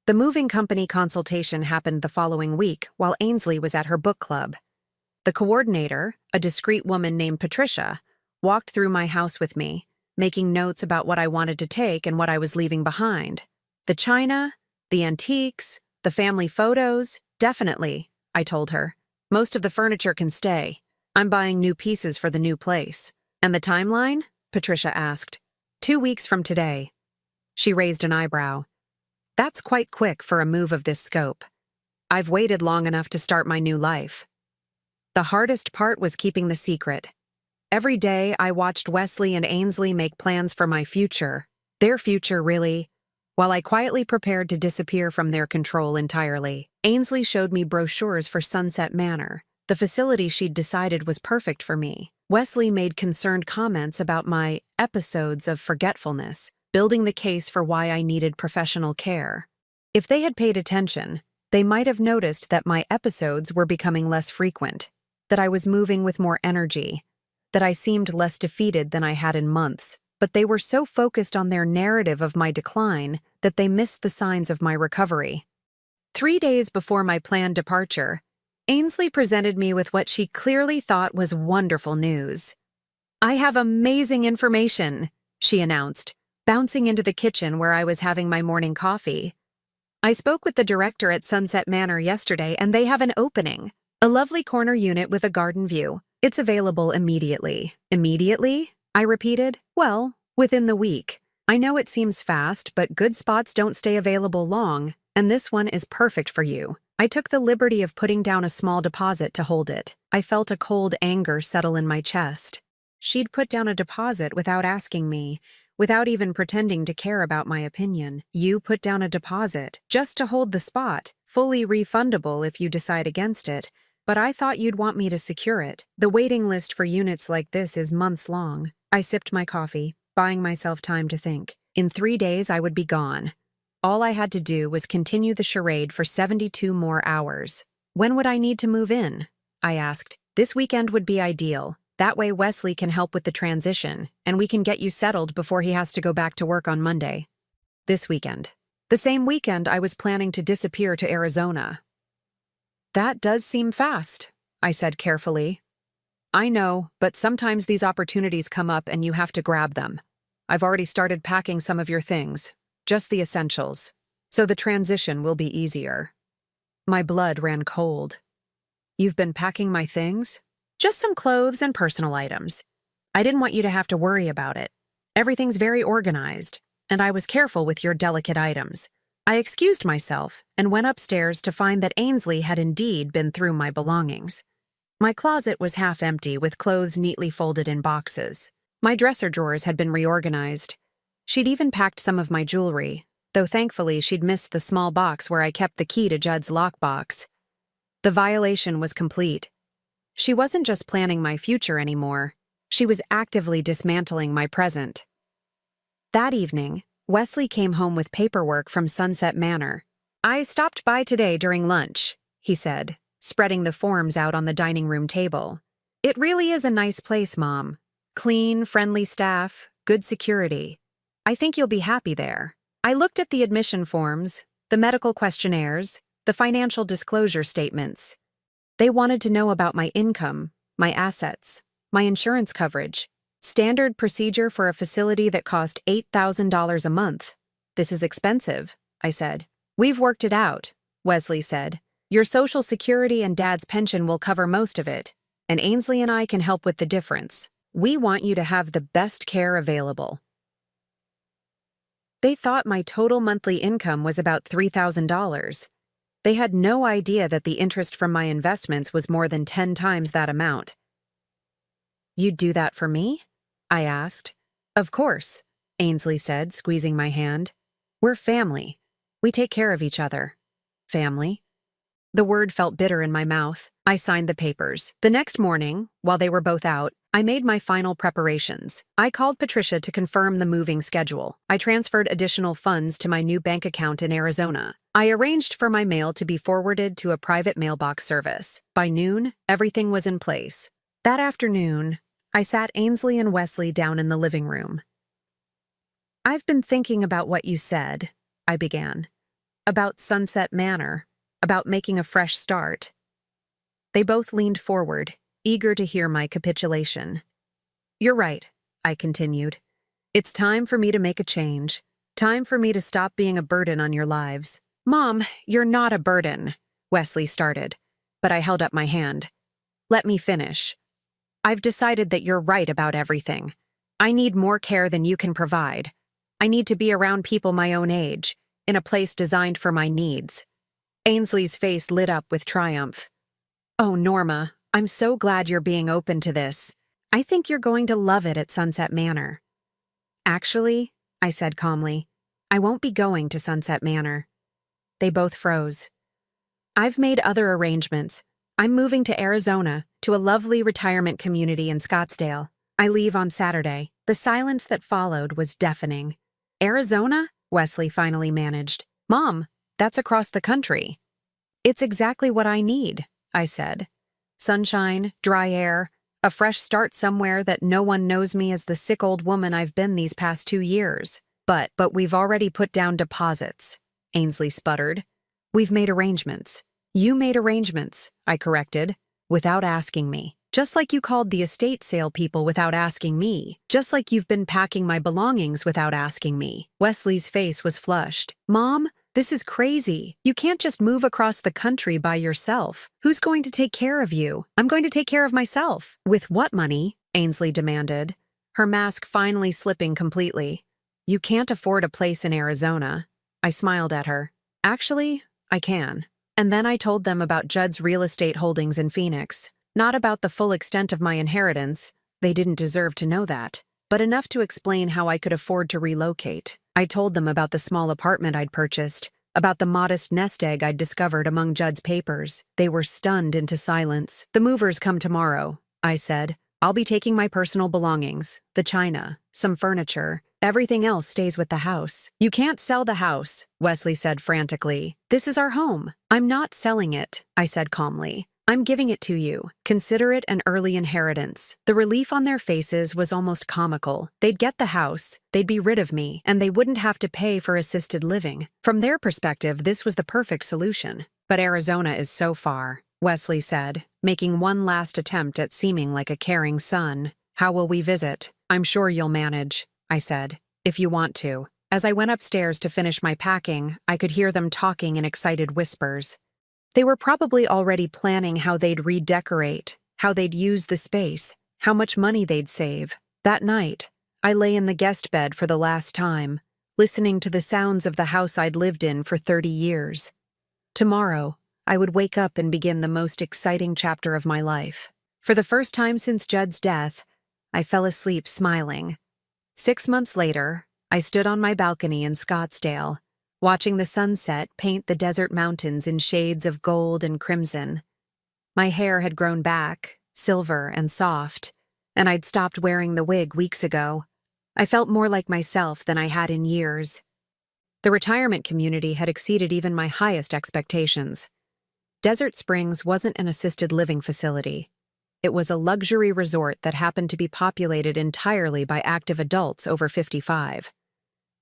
The moving company consultation happened the following week while Ainsley was at her book club. The coordinator, a discreet woman named Patricia, walked through my house with me, making notes about what I wanted to take and what I was leaving behind. The china, the antiques, the family photos, definitely, I told her. Most of the furniture can stay. I'm buying new pieces for the new place. And the timeline? Patricia asked. 2 weeks from today. She raised an eyebrow. That's quite quick for a move of this scope. I've waited long enough to start my new life. The hardest part was keeping the secret. Every day I watched Wesley and Ainsley make plans for my future, their future really, while I quietly prepared to disappear from their control entirely. Ainsley showed me brochures for Sunset Manor, the facility she'd decided was perfect for me. Wesley made concerned comments about my episodes of forgetfulness, building the case for why I needed professional care. If they had paid attention, they might have noticed that my episodes were becoming less frequent, that I was moving with more energy, that I seemed less defeated than I had in months, but they were so focused on their narrative of my decline that they missed the signs of my recovery. 3 days before my planned departure, Ainsley presented me with what she clearly thought was wonderful news. I have amazing information, she announced, bouncing into the kitchen where I was having my morning coffee. I spoke with the director at Sunset Manor yesterday and they have an opening. A lovely corner unit with a garden view. It's available immediately. Immediately? I repeated. Well, within the week. I know it seems fast, but good spots don't stay available long, and this one is perfect for you. I took the liberty of putting down a small deposit to hold it. I felt a cold anger settle in my chest. She'd put down a deposit without asking me, without even pretending to care about my opinion. You put down a deposit, just to hold the spot, fully refundable if you decide against it, but I thought you'd want me to secure it. The waiting list for units like this is months long. I sipped my coffee, buying myself time to think. In 3 days, I would be gone. All I had to do was continue the charade for 72 more hours. When would I need to move in? I asked. This weekend would be ideal. That way Wesley can help with the transition, and we can get you settled before he has to go back to work on Monday. This weekend. The same weekend I was planning to disappear to Arizona. That does seem fast, I said carefully. I know, but sometimes these opportunities come up and you have to grab them. I've already started packing some of your things, just the essentials, so the transition will be easier. My blood ran cold. You've been packing my things? Just some clothes and personal items. I didn't want you to have to worry about it. Everything's very organized, and I was careful with your delicate items. I excused myself and went upstairs to find that Ainsley had indeed been through my belongings. My closet was half empty with clothes neatly folded in boxes. My dresser drawers had been reorganized. She'd even packed some of my jewelry, though thankfully she'd missed the small box where I kept the key to Judd's lockbox. The violation was complete. She wasn't just planning my future anymore. She was actively dismantling my present. That evening, Wesley came home with paperwork from Sunset Manor. I stopped by today during lunch, he said, spreading the forms out on the dining room table. It really is a nice place, Mom. Clean, friendly staff, good security. I think you'll be happy there. I looked at the admission forms, the medical questionnaires, the financial disclosure statements. They wanted to know about my income, my assets, my insurance coverage. Standard procedure for a facility that cost $8,000 a month. This is expensive, I said. We've worked it out, Wesley said. Your Social Security and Dad's pension will cover most of it, and Ainsley and I can help with the difference. We want you to have the best care available. They thought my total monthly income was about $3,000. They had no idea that the interest from my investments was more than 10 times that amount. You'd do that for me? I asked. Of course, Ainsley said, squeezing my hand. We're family. We take care of each other. Family? The word felt bitter in my mouth. I signed the papers. The next morning, while they were both out, I made my final preparations. I called Patricia to confirm the moving schedule. I transferred additional funds to my new bank account in Arizona. I arranged for my mail to be forwarded to a private mailbox service. By noon, everything was in place. That afternoon, I sat Ainsley and Wesley down in the living room. I've been thinking about what you said, I began. About Sunset Manor, about making a fresh start. They both leaned forward, eager to hear my capitulation. You're right, I continued. It's time for me to make a change. Time for me to stop being a burden on your lives. Mom, you're not a burden, Wesley started, but I held up my hand. Let me finish. I've decided that you're right about everything. I need more care than you can provide. I need to be around people my own age, in a place designed for my needs. Ainsley's face lit up with triumph. Oh, Norma, I'm so glad you're being open to this. I think you're going to love it at Sunset Manor. Actually, I said calmly, I won't be going to Sunset Manor. They both froze. I've made other arrangements. I'm moving to Arizona, to a lovely retirement community in Scottsdale. I leave on Saturday. The silence that followed was deafening. Arizona? Wesley finally managed. Mom, that's across the country. It's exactly what I need, I said. Sunshine, dry air, a fresh start somewhere that no one knows me as the sick old woman I've been these past 2 years. But we've already put down deposits, Ainsley sputtered. We've made arrangements. You made arrangements, I corrected, without asking me. Just like you called the estate sale people without asking me. Just like you've been packing my belongings without asking me. Wesley's face was flushed. Mom, this is crazy. You can't just move across the country by yourself. Who's going to take care of you? I'm going to take care of myself. With what money? Ainsley demanded, her mask finally slipping completely. You can't afford a place in Arizona. I smiled at her. Actually, I can. And then I told them about Judd's real estate holdings in Phoenix. Not about the full extent of my inheritance. They didn't deserve to know that. But enough to explain how I could afford to relocate. I told them about the small apartment I'd purchased, about the modest nest egg I'd discovered among Judd's papers. They were stunned into silence. The movers come tomorrow, I said. I'll be taking my personal belongings, the china, some furniture. Everything else stays with the house. You can't sell the house, Wesley said frantically. This is our home. I'm not selling it, I said calmly. I'm giving it to you. Consider it an early inheritance. The relief on their faces was almost comical. They'd get the house, they'd be rid of me, and they wouldn't have to pay for assisted living. From their perspective, this was the perfect solution. But Arizona is so far, Wesley said, making one last attempt at seeming like a caring son. How will we visit? I'm sure you'll manage, I said, if you want to. As I went upstairs to finish my packing, I could hear them talking in excited whispers. They were probably already planning how they'd redecorate, how they'd use the space, how much money they'd save. That night, I lay in the guest bed for the last time, listening to the sounds of the house I'd lived in for 30 years. Tomorrow, I would wake up and begin the most exciting chapter of my life. For the first time since Judd's death, I fell asleep smiling. 6 months later, I stood on my balcony in Scottsdale, watching the sunset paint the desert mountains in shades of gold and crimson. My hair had grown back, silver and soft, and I'd stopped wearing the wig weeks ago. I felt more like myself than I had in years. The retirement community had exceeded even my highest expectations. Desert Springs wasn't an assisted living facility. It was a luxury resort that happened to be populated entirely by active adults over 55.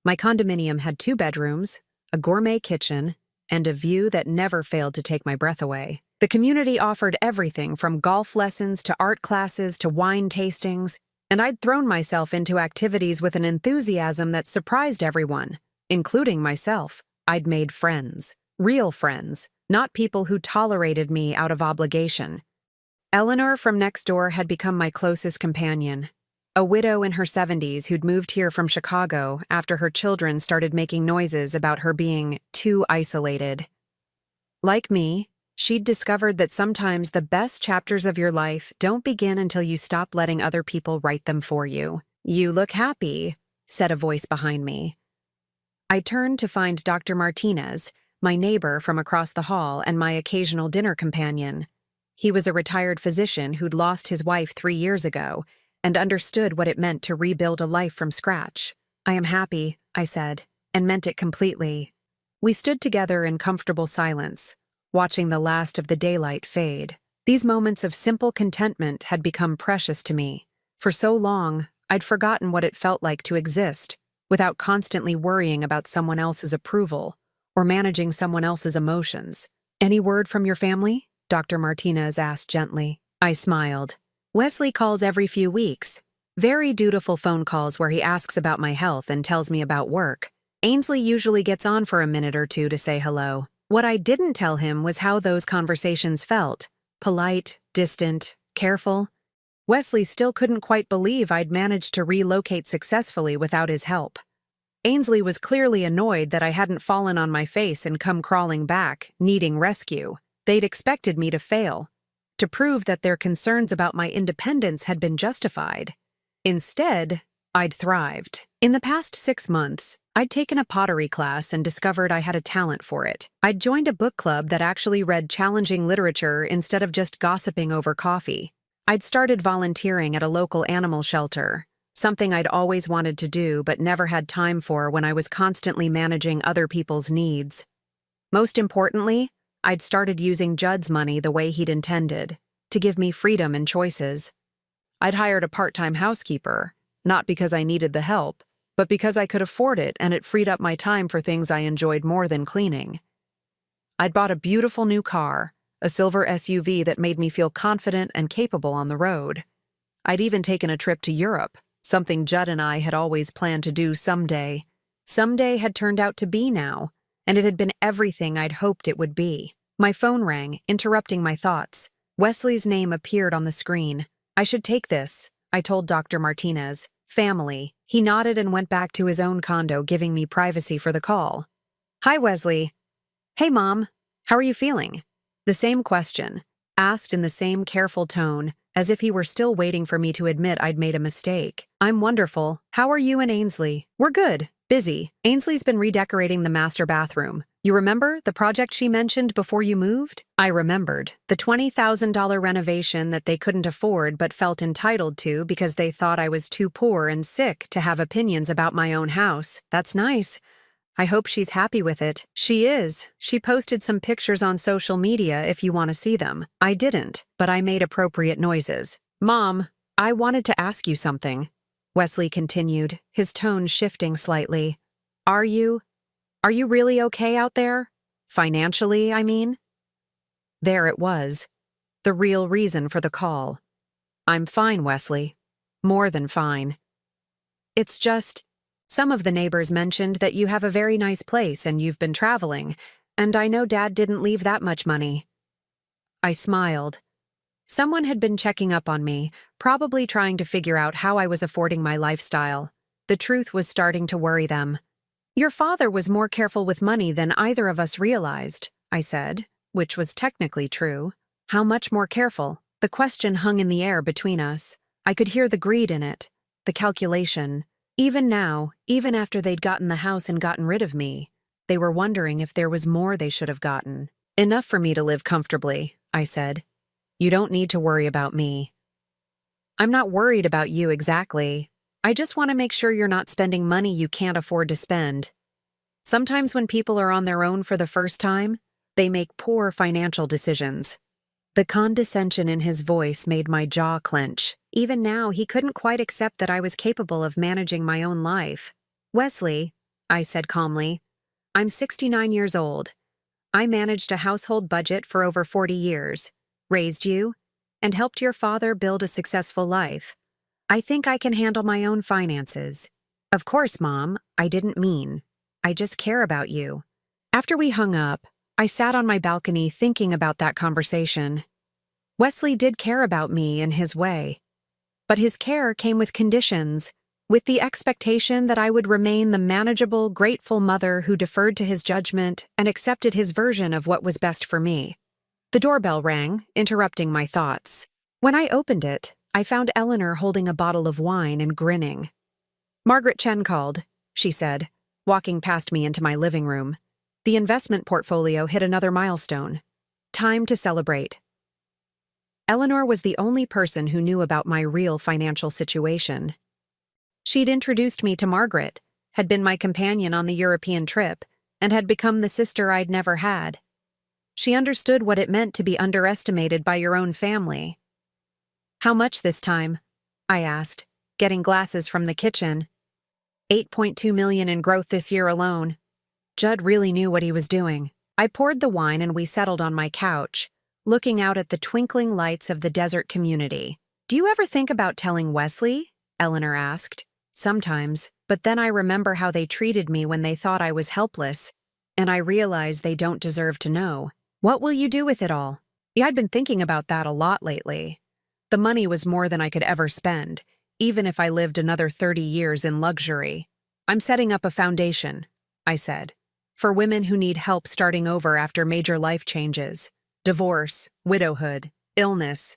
My condominium had 2 bedrooms, a gourmet kitchen, and a view that never failed to take my breath away. The community offered everything from golf lessons to art classes to wine tastings, and I'd thrown myself into activities with an enthusiasm that surprised everyone, including myself. I'd made friends, real friends, not people who tolerated me out of obligation. Eleanor from next door had become my closest companion. A widow in her 70s who'd moved here from Chicago after her children started making noises about her being too isolated. Like me, she'd discovered that sometimes the best chapters of your life don't begin until you stop letting other people write them for you. You look happy, said a voice behind me. I turned to find Dr. Martinez, my neighbor from across the hall and my occasional dinner companion. He was a retired physician who'd lost his wife 3 years ago, and understood what it meant to rebuild a life from scratch. I am happy, I said, and meant it completely. We stood together in comfortable silence, watching the last of the daylight fade. These moments of simple contentment had become precious to me. For so long, I'd forgotten what it felt like to exist, without constantly worrying about someone else's approval, or managing someone else's emotions. Any word from your family? Dr. Martinez asked gently. I smiled. Wesley calls every few weeks. Very dutiful phone calls where he asks about my health and tells me about work. Ainsley usually gets on for a minute or two to say hello. What I didn't tell him was how those conversations felt. Polite, distant, careful. Wesley still couldn't quite believe I'd managed to relocate successfully without his help. Ainsley was clearly annoyed that I hadn't fallen on my face and come crawling back, needing rescue. They'd expected me to fail, to prove that their concerns about my independence had been justified. Instead, I'd thrived. In the past 6 months, I'd taken a pottery class and discovered I had a talent for it. I'd joined a book club that actually read challenging literature instead of just gossiping over coffee. I'd started volunteering at a local animal shelter, something I'd always wanted to do but never had time for when I was constantly managing other people's needs. Most importantly, I'd started using Judd's money the way he'd intended, to give me freedom and choices. I'd hired a part-time housekeeper, not because I needed the help, but because I could afford it and it freed up my time for things I enjoyed more than cleaning. I'd bought a beautiful new car, a silver SUV that made me feel confident and capable on the road. I'd even taken a trip to Europe, something Judd and I had always planned to do someday. Someday had turned out to be now, and it had been everything I'd hoped it would be. My phone rang, interrupting my thoughts. Wesley's name appeared on the screen. I should take this, I told Dr. Martinez. Family. He nodded and went back to his own condo, giving me privacy for the call. Hi, Wesley. Hey, Mom. How are you feeling? The same question, asked in the same careful tone, as if he were still waiting for me to admit I'd made a mistake. I'm wonderful. How are you and Ainsley? We're good. Busy. Ainsley's been redecorating the master bathroom. You remember the project she mentioned before you moved? I remembered. The $20,000 renovation that they couldn't afford but felt entitled to because they thought I was too poor and sick to have opinions about my own house. That's nice. I hope she's happy with it. She is. She posted some pictures on social media if you want to see them. I didn't, but I made appropriate noises. Mom, I wanted to ask you something. Wesley continued, his tone shifting slightly. Are you really okay out there? Financially, I mean? There it was. The real reason for the call. I'm fine, Wesley. More than fine. It's just, some of the neighbors mentioned that you have a very nice place and you've been traveling, and I know Dad didn't leave that much money. I smiled. Someone had been checking up on me, probably trying to figure out how I was affording my lifestyle. The truth was starting to worry them. Your father was more careful with money than either of us realized, I said, which was technically true. How much more careful? The question hung in the air between us. I could hear the greed in it, the calculation. Even now, even after they'd gotten the house and gotten rid of me, they were wondering if there was more they should have gotten. Enough for me to live comfortably, I said. You don't need to worry about me. I'm not worried about you exactly. I just want to make sure you're not spending money you can't afford to spend. Sometimes when people are on their own for the first time, they make poor financial decisions. The condescension in his voice made my jaw clench. Even now, he couldn't quite accept that I was capable of managing my own life. Wesley, I said calmly, I'm 69 years old. I managed a household budget for over 40 years, raised you, and helped your father build a successful life. I think I can handle my own finances. Of course, Mom, I didn't mean. I just care about you. After we hung up, I sat on my balcony thinking about that conversation. Wesley did care about me in his way. But his care came with conditions, with the expectation that I would remain the manageable, grateful mother who deferred to his judgment and accepted his version of what was best for me. The doorbell rang, interrupting my thoughts. When I opened it, I found Eleanor holding a bottle of wine and grinning. Margaret Chen called, she said, walking past me into my living room. The investment portfolio hit another milestone. Time to celebrate. Eleanor was the only person who knew about my real financial situation. She'd introduced me to Margaret, had been my companion on the European trip, and had become the sister I'd never had. She understood what it meant to be underestimated by your own family. How much this time? I asked, getting glasses from the kitchen. $8.2 million in growth this year alone. Judd really knew what he was doing. I poured the wine and we settled on my couch, looking out at the twinkling lights of the desert community. Do you ever think about telling Wesley? Eleanor asked. Sometimes, but then I remember how they treated me when they thought I was helpless, and I realize they don't deserve to know. What will you do with it all? Yeah, I'd been thinking about that a lot lately. The money was more than I could ever spend, even if I lived another 30 years in luxury. I'm setting up a foundation, I said, for women who need help starting over after major life changes. Divorce, widowhood, illness,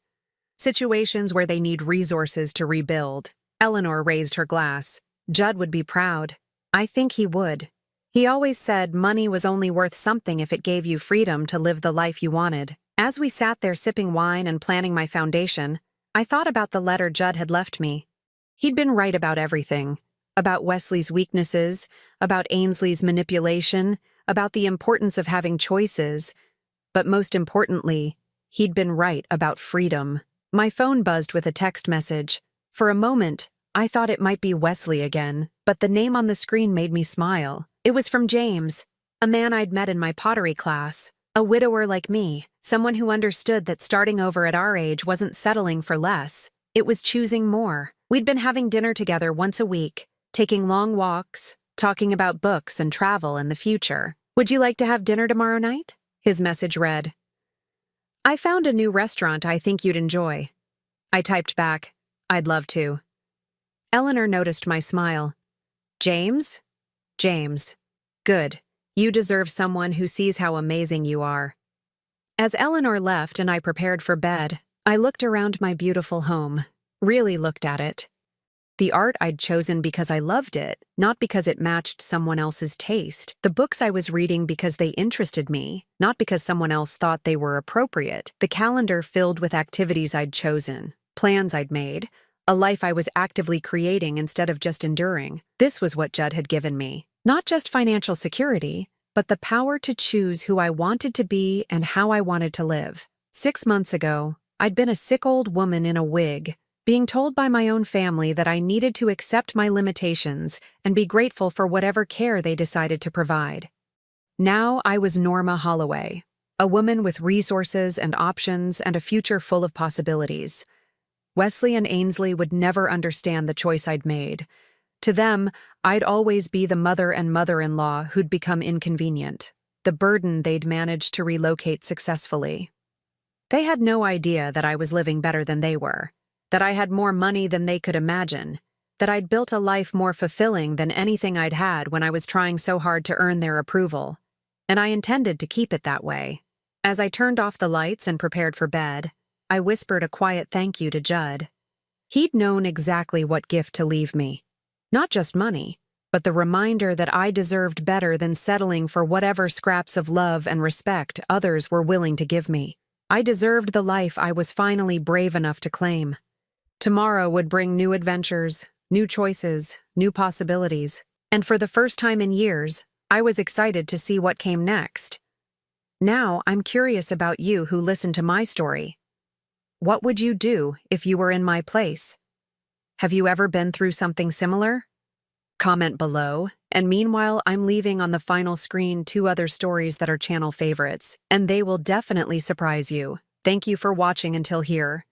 situations where they need resources to rebuild. Eleanor raised her glass. Judd would be proud. I think he would. He always said money was only worth something if it gave you freedom to live the life you wanted. As we sat there sipping wine and planning my foundation, I thought about the letter Judd had left me. He'd been right about everything. About Wesley's weaknesses, about Ainsley's manipulation, about the importance of having choices. But most importantly, he'd been right about freedom. My phone buzzed with a text message. For a moment, I thought it might be Wesley again, but the name on the screen made me smile. It was from James, a man I'd met in my pottery class, a widower like me, Someone who understood that starting over at our age wasn't settling for less. It was choosing more. We'd been having dinner together once a week, taking long walks, talking about books and travel and the future. Would you like to have dinner tomorrow night? His message read. I found a new restaurant I think you'd enjoy. I typed back, I'd love to. Eleanor noticed my smile. James? James. Good. You deserve someone who sees how amazing you are. As Eleanor left and I prepared for bed, I looked around my beautiful home, really looked at it. The art I'd chosen because I loved it, not because it matched someone else's taste. The books I was reading because they interested me, not because someone else thought they were appropriate. The calendar filled with activities I'd chosen, plans I'd made, a life I was actively creating instead of just enduring. This was what Judd had given me. Not just financial security, but the power to choose who I wanted to be and how I wanted to live. 6 months ago, I'd been a sick old woman in a wig, being told by my own family that I needed to accept my limitations and be grateful for whatever care they decided to provide. Now I was Norma Holloway, a woman with resources and options and a future full of possibilities. Wesley and Ainsley would never understand the choice I'd made. To them, I'd always be the mother and mother-in-law who'd become inconvenient, the burden they'd managed to relocate successfully. They had no idea that I was living better than they were, that I had more money than they could imagine, that I'd built a life more fulfilling than anything I'd had when I was trying so hard to earn their approval, and I intended to keep it that way. As I turned off the lights and prepared for bed, I whispered a quiet thank you to Judd. He'd known exactly what gift to leave me. Not just money, but the reminder that I deserved better than settling for whatever scraps of love and respect others were willing to give me. I deserved the life I was finally brave enough to claim. Tomorrow would bring new adventures, new choices, new possibilities, and for the first time in years, I was excited to see what came next. Now I'm curious about you who listened to my story. What would you do if you were in my place? Have you ever been through something similar? Comment below, and meanwhile I'm leaving on the final screen 2 other stories that are channel favorites, and they will definitely surprise you. Thank you for watching until here.